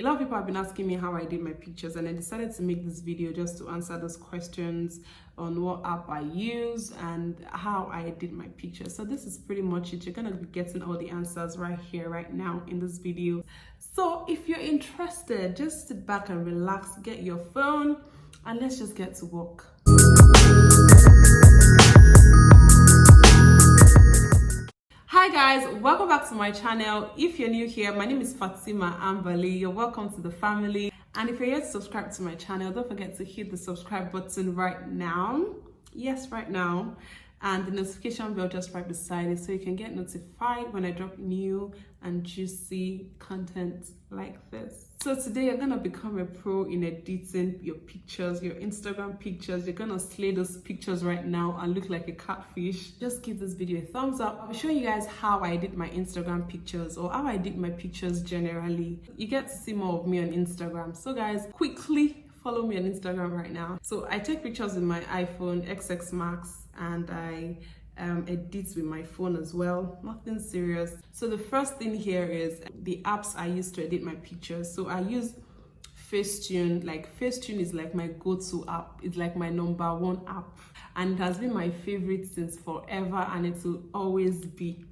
A lot of people have been asking me how I did my pictures, and I decided to make this video just to answer those questions on what app I use and how I did my pictures. So this is pretty much it. You're gonna be getting all the answers right here, right now in this video. So if you're interested, just sit back and relax, get your phone, and let's just get to work. Hi guys, welcome back to my channel. If you're new here, my name is Fatima Ambali. You're welcome to the family. And if you're yet to subscribe to my channel, don't forget to hit the subscribe button right now. Yes, right now. And the notification bell just right beside it so you can get notified when I drop new and juicy content like this. So today you're gonna become a pro in editing your pictures, your Instagram pictures. You're gonna slay those pictures right now and look like a catfish. Just give this video a thumbs up. I'll show you guys how I did my Instagram pictures or how I did my pictures generally. You get to see more of me on Instagram. So guys, quickly follow me on Instagram right now. So I take pictures with my iPhone XX Max and I edit with my phone as well. Nothing serious. So the first thing here is the apps I use to edit my pictures. So I use Facetune. Like Facetune is like my go-to app. It's like my #1 app, and it has been my favorite since forever, and it will always be.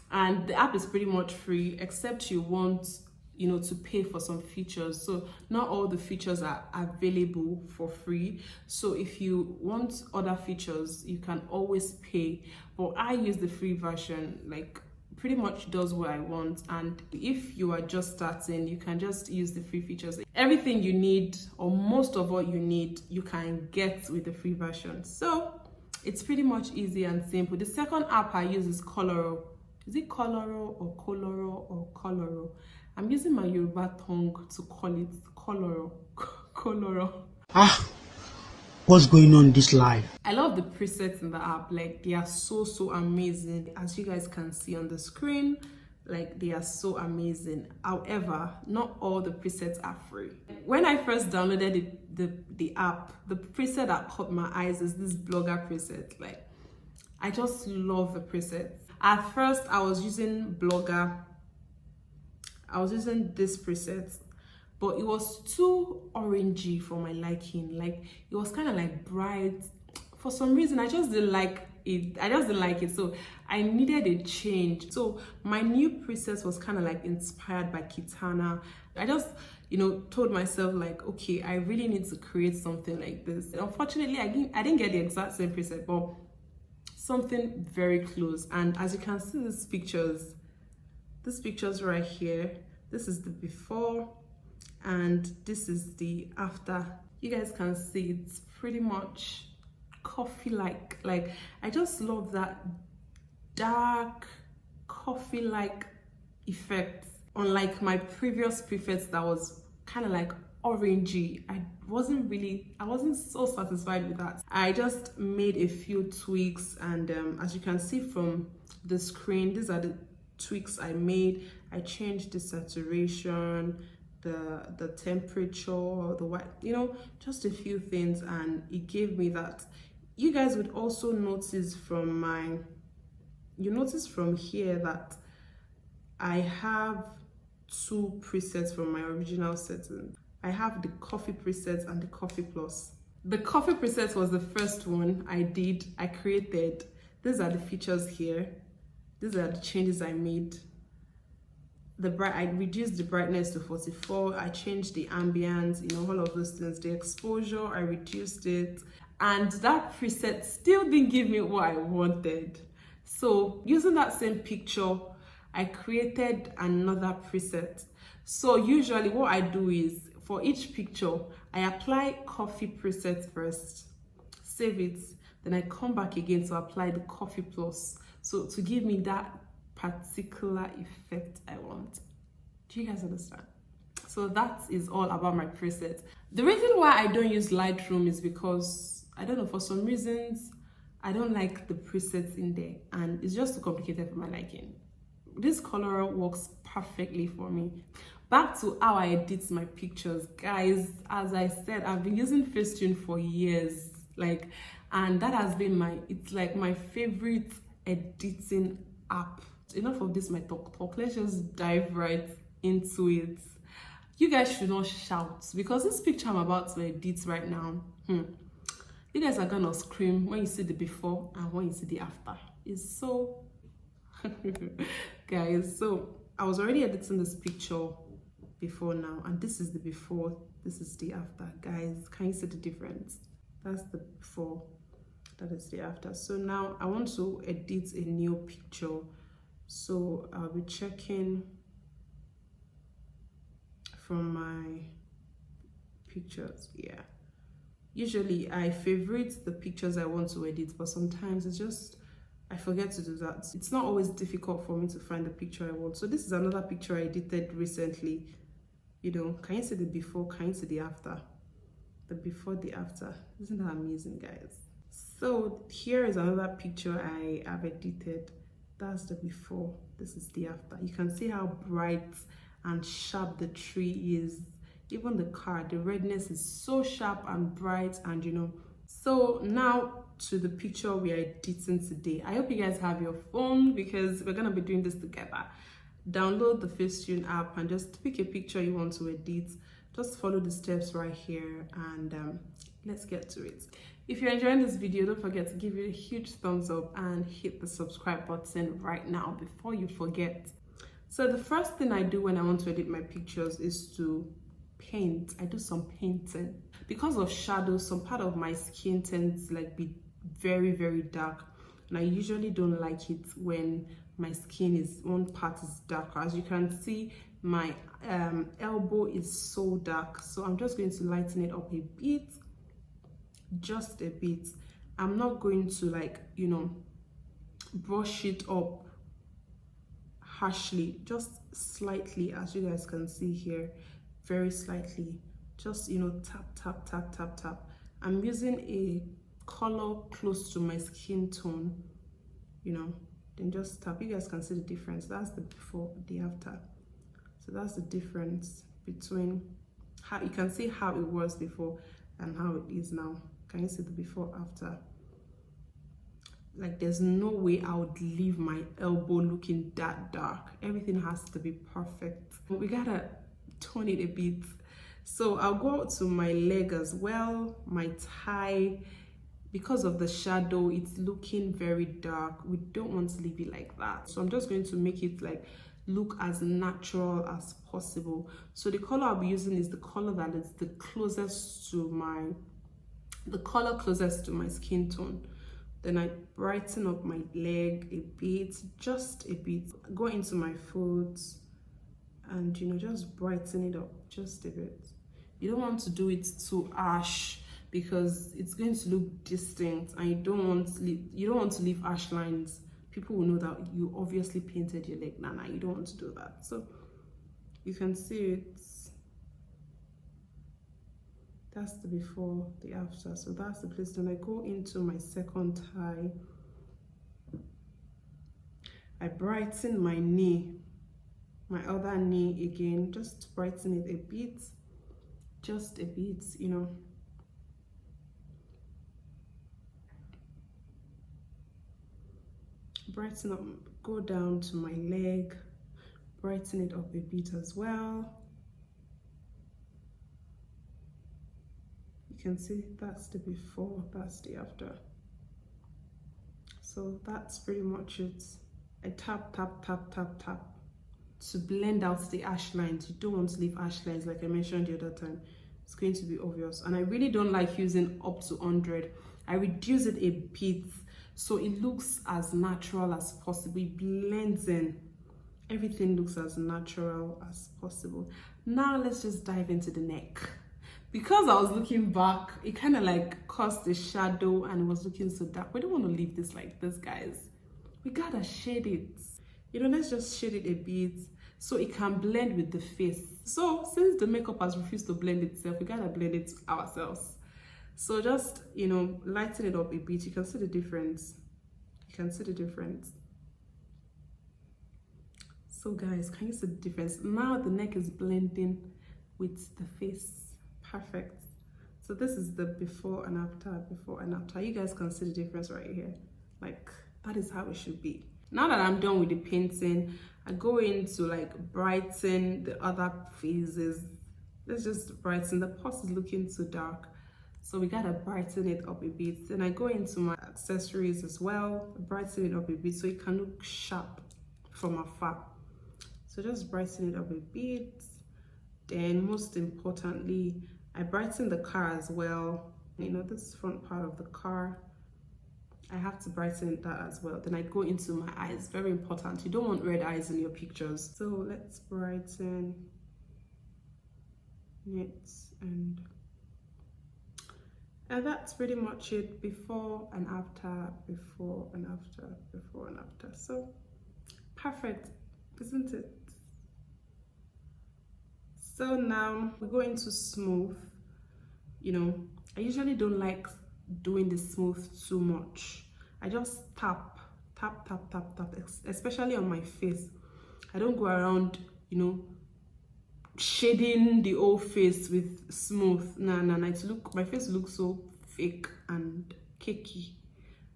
And the app is pretty much free, except you want to pay for some features. So not all the features are available for free. So if you want other features, you can always pay. But I use the free version, like pretty much does what I want. And if you are just starting, you can just use the free features. Everything you need, or most of what you need, you can get with the free version. So it's pretty much easy and simple. The second app I use is Koloro. Is it Koloro or Koloro or Koloro? I'm using my Yoruba tongue to call it Koloro. Koloro. What's going on in this life? I love the presets in the app. Like, they are so amazing. As you guys can see on the screen, like, they are so amazing. However, not all the presets are free. When I first downloaded the app, the preset that caught my eyes is this blogger preset. Like, I just love the presets. At first, I was using Blogger. I was using this preset, but it was too orangey for my liking. Like, it was kind of like bright. For some reason, I just didn't like it. So I needed a change. So my new preset was kind of like inspired by Kitana. I just, told myself like, okay, I really need to create something like this. Unfortunately, I didn't get the exact same preset, but something very close. And as you can see, these pictures right here, this is the before and this is the after. You guys can see it's pretty much coffee like I just love that dark coffee like effect, unlike my previous presets that was kind of like orangey. I wasn't so satisfied with that. I just made a few tweaks, and as you can see from the screen, these are the tweaks I made. I changed the saturation, the temperature, the white, just a few things, and it gave me that. You guys would also notice from here that I have two presets from my original setting. I have the coffee preset and the coffee plus. The coffee preset was the first one I created. These are the features here. These are the changes I made. I reduced the brightness to 44. I changed the ambience, all of those things. The exposure, I reduced it. And that preset still didn't give me what I wanted. So using that same picture, I created another preset. So usually what I do is, for each picture, I apply coffee preset first, save it, then I come back again to apply the coffee plus. So to give me that particular effect I want. Do you guys understand? So that is all about my presets. The reason why I don't use Lightroom is because, I don't know, for some reasons, I don't like the presets in there, and it's just too complicated for my liking. This Koloro works perfectly for me. Back to how I edit my pictures, guys. As I said, I've been using Facetune for years, and that has been it's like my favorite editing app. Enough of this my talk. Let's just dive right into it. You guys should not shout because this picture I'm about to edit right now, you guys are gonna scream when you see the before and when you see the after. It's so guys, so I was already editing this picture before now, and this is the before, this is the after. Guys, can you see the difference? That's the before, that is the after. So now I want to edit a new picture, so I'll be checking from my pictures. Yeah, usually I favorite the pictures I want to edit, but sometimes it's just I forget to do that. It's not always difficult for me to find the picture I want. So this is another picture I edited recently. You know, can you see the before, can you see the after? The before, the after. Isn't that amazing, guys? So here is another picture I have edited. That's the before, this is the after. You can see how bright and sharp the tree is. Even the car, the redness is so sharp and bright, and you know. So now to the picture we are editing today. I hope you guys have your phone because we're gonna be doing this together. Download the Facetune app and just pick a picture you want to edit. Just follow the steps right here, and let's get to it. If you're enjoying this video, don't forget to give it a huge thumbs up and hit the subscribe button right now before you forget. So the first thing I do when I want to edit my pictures is to paint. I do some painting. Because of shadows, some part of my skin tends to like be very, very dark, and I usually don't like it when my skin is, one part is darker. As you can see, my elbow is so dark, so I'm just going to lighten it up a bit, just a bit. I'm not going to, like, you know, brush it up harshly, just slightly, as you guys can see here, very slightly. Just, you know, tap tap tap tap tap. I'm using a color close to my skin tone, you know, then just tap. You guys can see the difference. That's the before, the after. So that's the difference between how you can see how it was before and how it is now. Can you see the before, after? Like, there's no way I would leave my elbow looking that dark. Everything has to be perfect. But we gotta tone it a bit. So I'll go to my leg as well, my thigh. Because of the shadow, it's looking very dark. We don't want to leave it like that. So I'm just going to make it like look as natural as possible. So the color I'll be using is the color that is the closest to my, the color closest to my skin tone. Then I brighten up my leg a bit, just a bit. Go into my foot and, you know, just brighten it up just a bit. You don't want to do it too harsh because it's going to look distinct, and you don't want to leave harsh lines. People will know that you obviously painted your leg. Nah, you don't want to do that. So you can see it. That's the before, the after. So that's the place. Then I go into my second thigh. I brighten my knee, my other knee again, just brighten it a bit, just a bit, you know. Brighten up, go down to my leg, brighten it up a bit as well. You can see that's the before, that's the after. So that's pretty much it. I tap, tap, tap, tap, tap to blend out the harsh lines. You don't want to leave harsh lines, like I mentioned the other time. It's going to be obvious. And I really don't like using up to 100. I reduce it a bit so it looks as natural as possible. It blends in. Everything looks as natural as possible. Now let's just dive into the neck. Because I was looking back, it kind of like caused a shadow and it was looking so dark. We don't want to leave this like this, guys. We gotta shade it. You know, let's just shade it a bit so it can blend with the face. So since the makeup has refused to blend itself, we gotta blend it ourselves. So just, you know, lighten it up a bit. You can see the difference. You can see the difference. So guys, can you see the difference? Now the neck is blending with the face. Perfect. So this is the before and after, before and after. You guys can see the difference right here. Like, that is how it should be. Now that I'm done with the painting, I go in to like brighten the other phases. let's just brighten. The pot is looking too dark, so we gotta brighten it up a bit. Then I go into my accessories as well, brighten it up a bit so it can look sharp from afar. So just brighten it up a bit. Then most importantly, I brighten the car as well. You know, this front part of the car, I have to brighten that as well. Then I go into my eyes, very important. You don't want red eyes in your pictures. So let's brighten it, and that's pretty much it. Before and after, before and after, before and after. So perfect, isn't it? So now we go into smooth. You know, I usually don't like doing the smooth too much. I just tap, tap, tap, tap, tap, especially on my face. I don't go around, you know, shading the whole face with smooth. Nah, my face looks so fake and cakey.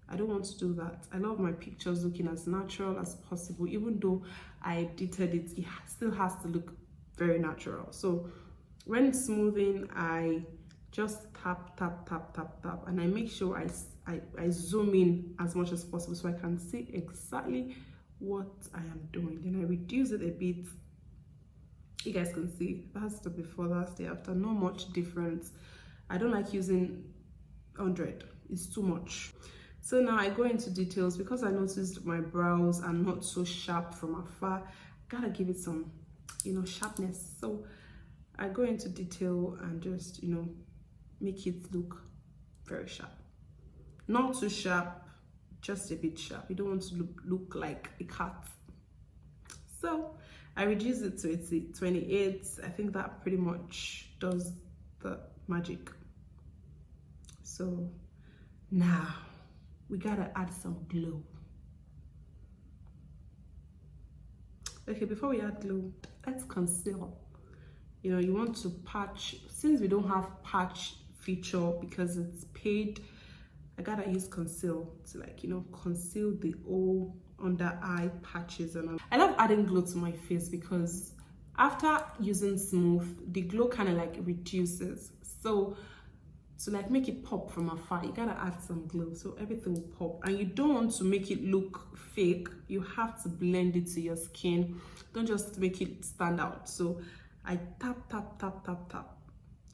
I don't want to do that. I love my pictures looking as natural as possible. Even though I edited it, it still has to look very natural. So when smoothing, I just tap, tap, tap, tap, tap, and I make sure I zoom in as much as possible so I can see exactly what I am doing. Then I reduce it a bit. You guys can see that's the before, that's the after. Not much difference. I don't like using 100. It's too much. So now I go into details because I noticed my brows are not so sharp from afar. Gotta give it some, you know, sharpness. So I go into detail and just, you know, make it look very sharp. Not too sharp, just a bit sharp. You don't want to look like a cat. So I reduce it to 28. I think that pretty much does the magic. So now we gotta add some glow. Okay, before we add glue, let's conceal. You know, you want to patch. Since we don't have patch feature because it's paid, I gotta use conceal to, like, you know, conceal the whole under eye patches. And I love adding glow to my face because after using smooth, the glow kind of like reduces. So to like make it pop from afar, you gotta add some glow so everything will pop. And you don't want to make it look fake. You have to blend it to your skin. Don't just make it stand out. So I tap, tap, tap, tap, tap.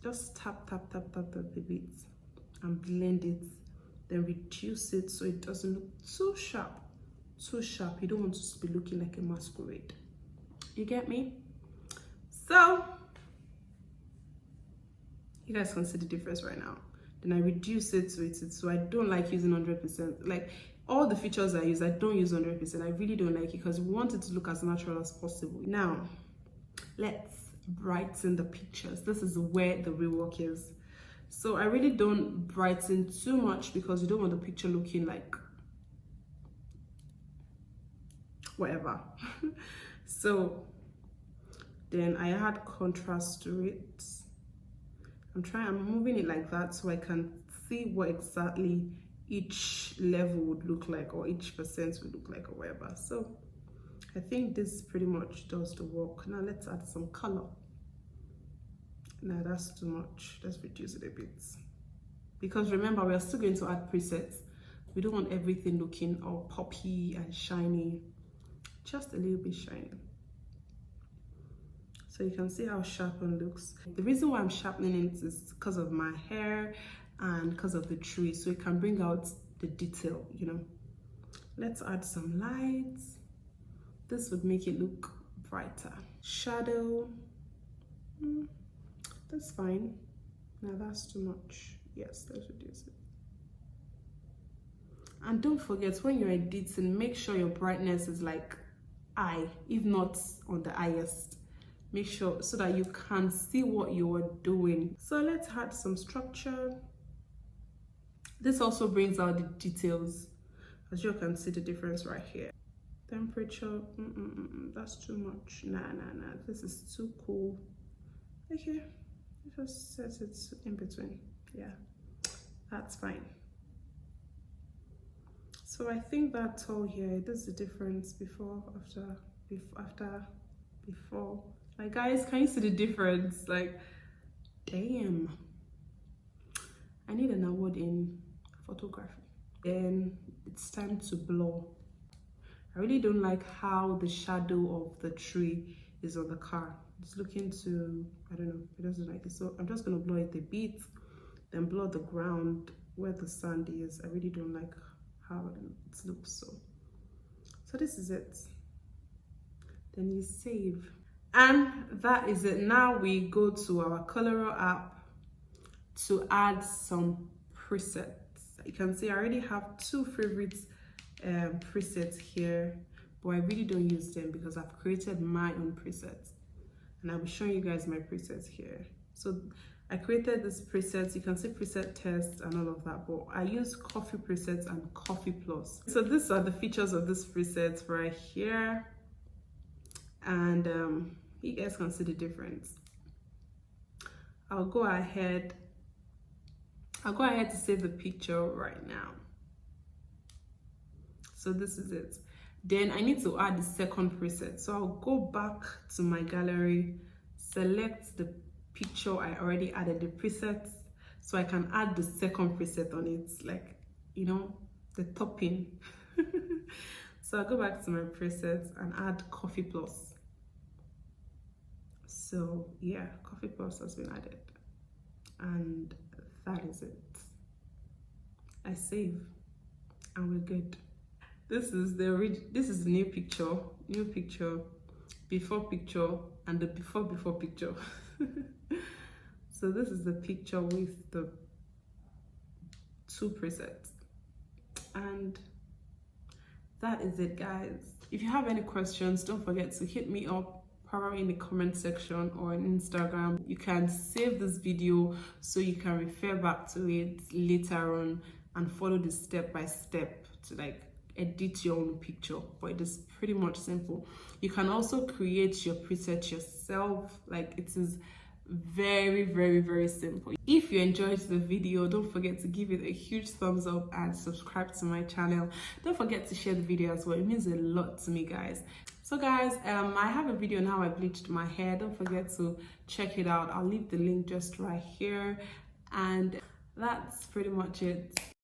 Just tap, tap, tap, tap, tap a bit and blend it. Then reduce it so it doesn't look too sharp. Too sharp. You don't want to be looking like a masquerade. You get me? So you guys can see the difference right now. Then I reduce it to it. So I don't like using 100%. Like all the features I use, I don't use 100%. I really don't like it because we want it to look as natural as possible. Now, let's brighten the pictures. This is where the real work is. So I really don't brighten too much because you don't want the picture looking like whatever. So then I add contrast to it. I'm moving it like that so I can see what exactly each level would look like, or each percent would look like, or whatever. So I think this pretty much does the work. Now let's add some color. No, that's too much. Let's reduce it a bit. Because remember, we are still going to add presets. We don't want everything looking all poppy and shiny. Just a little bit shiny. So you can see how sharpened looks. The reason why I'm sharpening it is because of my hair and because of the tree. So it can bring out the detail, you know. Let's add some lights. This would make it look brighter. Shadow. That's fine. Now that's too much. Yes, let's reduce it. And don't forget, when you're editing, make sure your brightness is like eye, if not on the highest. Make sure so that you can see what you are doing. So let's add some structure. This also brings out the details. As you can see the difference right here. Temperature, that's too much. Nah, this is too cool. Okay, just set it in between. Yeah, that's fine. So I think that's all here. This is the difference before, after, before. Like guys, can you see the difference? Like Damn, I need an award in photography. Then it's time to blur. I really don't like how the shadow of the tree is on the car. It's looking to, I don't know, it doesn't like it. So I'm just gonna blur it a bit, then blur the ground where the sand is. I really don't like how it looks. So this is it. Then you save. And that is it. Now we go to our Koloro app to add some presets. You can see I already have 2 favorites presets here, but I really don't use them because I've created my own presets, and I'll be showing you guys my presets here. So I created this presets. You can see preset test and all of that, but I use coffee presets and coffee plus. So these are the features of this presets right here, and you guys can see the difference. I'll go ahead to save the picture right now. So this is it. Then I need to add the second preset. So I'll go back to my gallery, select the picture I already added the presets, so I can add the second preset on it, like, you know, the topping. So I'll go back to my presets and add coffee plus. So yeah, coffee plus has been added, and that is it. I save and we're good. This is the new picture, before picture, and the before picture. So this is the picture with the 2 presets, and that is it, guys. If you have any questions, don't forget to hit me up, probably in the comment section or on Instagram. You can save this video so you can refer back to it later on and follow the step by step to like edit your own picture. But it is pretty much simple. You can also create your preset yourself. Like, it is very, very, very simple. If you enjoyed the video, don't forget to give it a huge thumbs up and subscribe to my channel. Don't forget to share the video as well. It means a lot to me, guys. So guys, I have a video on how I bleached my hair. Don't forget to check it out. I'll leave the link just right here, and that's pretty much it.